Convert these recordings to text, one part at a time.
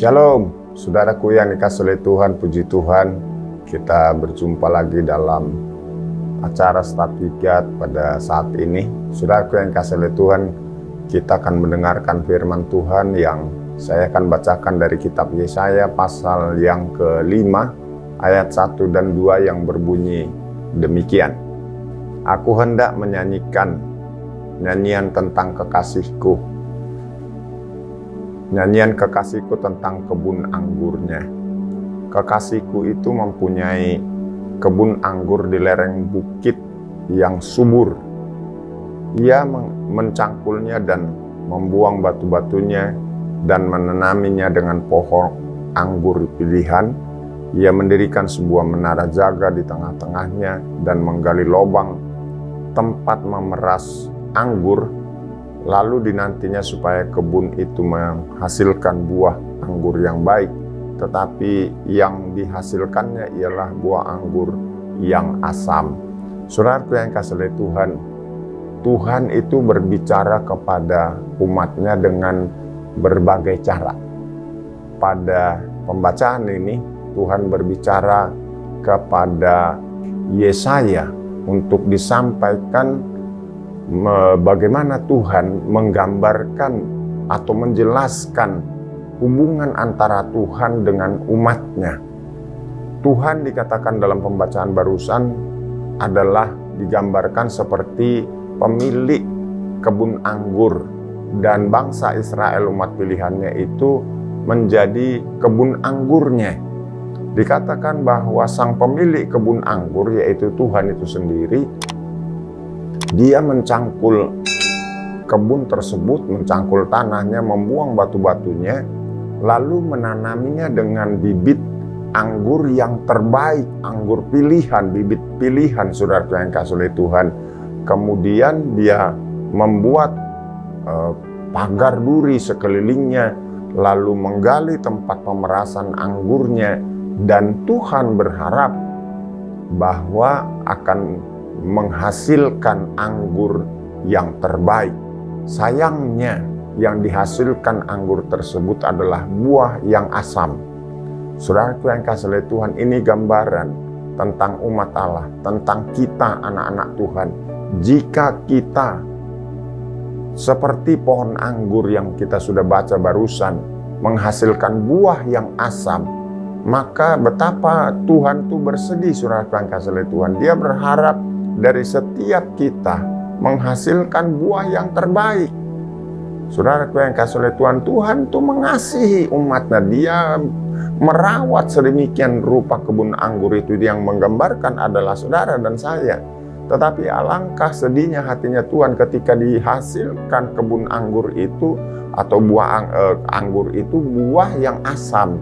Shalom, saudaraku yang dikasihi oleh Tuhan, puji Tuhan. Kita berjumpa lagi dalam acara Start With God pada saat ini. Saudaraku yang dikasihi oleh Tuhan, kita akan mendengarkan firman Tuhan yang saya akan bacakan dari kitab Yesaya pasal yang ke-5 ayat 1 dan 2 yang berbunyi demikian. Aku hendak menyanyikan nyanyian tentang kekasihku. Nyanyian kekasihku tentang kebun anggurnya. Kekasihku itu mempunyai kebun anggur di lereng bukit yang subur. Ia mencangkulnya dan membuang batu-batunya dan menanaminya dengan pohon anggur pilihan. Ia mendirikan sebuah menara jaga di tengah-tengahnya dan menggali lubang tempat memeras anggur. Lalu dinantinya supaya kebun itu menghasilkan buah anggur yang baik, tetapi yang dihasilkannya ialah buah anggur yang asam. Saudaraku yang dikasihi oleh Tuhan, Tuhan itu berbicara kepada umatnya dengan berbagai cara. Pada pembacaan ini, Tuhan berbicara kepada Yesaya untuk disampaikan bagaimana Tuhan menggambarkan atau menjelaskan hubungan antara Tuhan dengan umatnya. Tuhan dikatakan dalam pembacaan barusan adalah digambarkan seperti pemilik kebun anggur, dan bangsa Israel umat pilihannya itu menjadi kebun anggurnya. Dikatakan bahwa sang pemilik kebun anggur, yaitu Tuhan itu sendiri, dia mencangkul kebun tersebut, mencangkul tanahnya, membuang batu-batunya, lalu menanaminya dengan bibit anggur yang terbaik, anggur pilihan, bibit pilihan, saudara yang dikasihi oleh Tuhan. Kemudian dia membuat pagar duri sekelilingnya, lalu menggali tempat pemerasan anggurnya, dan Tuhan berharap bahwa akan menghasilkan anggur yang terbaik. Sayangnya yang dihasilkan anggur tersebut adalah buah yang asam. Saudaraku yang dikasihi oleh Tuhan, ini gambaran tentang umat Allah, tentang kita anak-anak Tuhan. Jika kita seperti pohon anggur yang kita sudah baca barusan, menghasilkan buah yang asam, maka betapa Tuhan itu bersedih. Saudaraku yang dikasihi oleh Tuhan, Dia berharap dari setiap kita menghasilkan buah yang terbaik. Saudaraku yang dikasihi oleh Tuhan, Tuhan itu mengasihi umatnya. Dia merawat sedemikian rupa kebun anggur itu yang menggambarkan adalah saudara dan saya. Tetapi alangkah sedihnya hatinya Tuhan ketika dihasilkan kebun anggur itu atau buah anggur itu buah yang asam.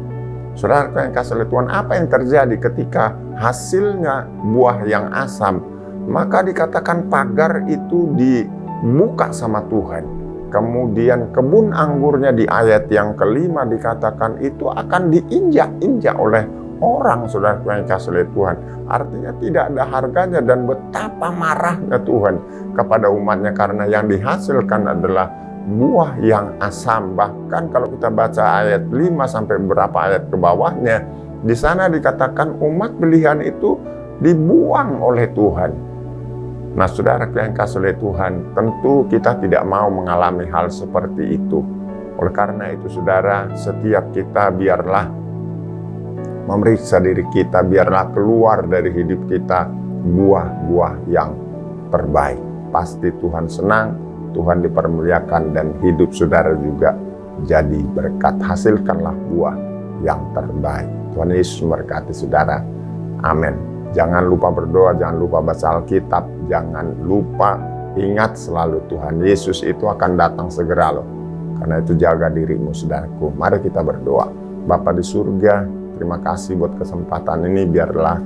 Saudaraku yang dikasihi oleh Tuhan, apa yang terjadi ketika hasilnya buah yang asam? Maka dikatakan pagar itu dibuka sama Tuhan. Kemudian kebun anggurnya di ayat yang ke-5 dikatakan itu akan diinjak-injak oleh orang, saudara yang dikasihi oleh Tuhan. Artinya tidak ada harganya, dan betapa marahnya Tuhan kepada umatnya karena yang dihasilkan adalah buah yang asam. Bahkan kalau kita baca ayat 5 sampai beberapa ayat ke bawahnya, di sana dikatakan umat pilihan itu dibuang oleh Tuhan. Nah, saudara yang dikasihi oleh Tuhan, tentu kita tidak mau mengalami hal seperti itu. Oleh karena itu, saudara, setiap kita biarlah memeriksa diri kita, biarlah keluar dari hidup kita buah-buah yang terbaik. Pasti Tuhan senang, Tuhan dipermuliakan, dan hidup saudara juga jadi berkat. Hasilkanlah buah yang terbaik. Tuhan Yesus memberkati saudara. Amin. Jangan lupa berdoa, jangan lupa baca Alkitab, jangan lupa ingat selalu Tuhan Yesus itu akan datang segera loh. Karena itu jaga dirimu, saudaraku. Mari kita berdoa. Bapa di surga, terima kasih buat kesempatan ini. Biarlah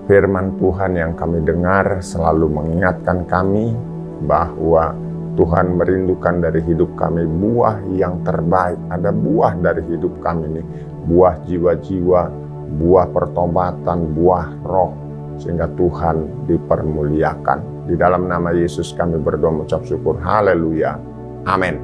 firman Tuhan yang kami dengar selalu mengingatkan kami bahwa Tuhan merindukan dari hidup kami buah yang terbaik. Ada buah dari hidup kami ini, buah jiwa-jiwa, buah pertobatan, buah roh, sehingga Tuhan dipermuliakan. Di dalam nama Yesus kami berdoa mengucap syukur. Haleluya. Amin.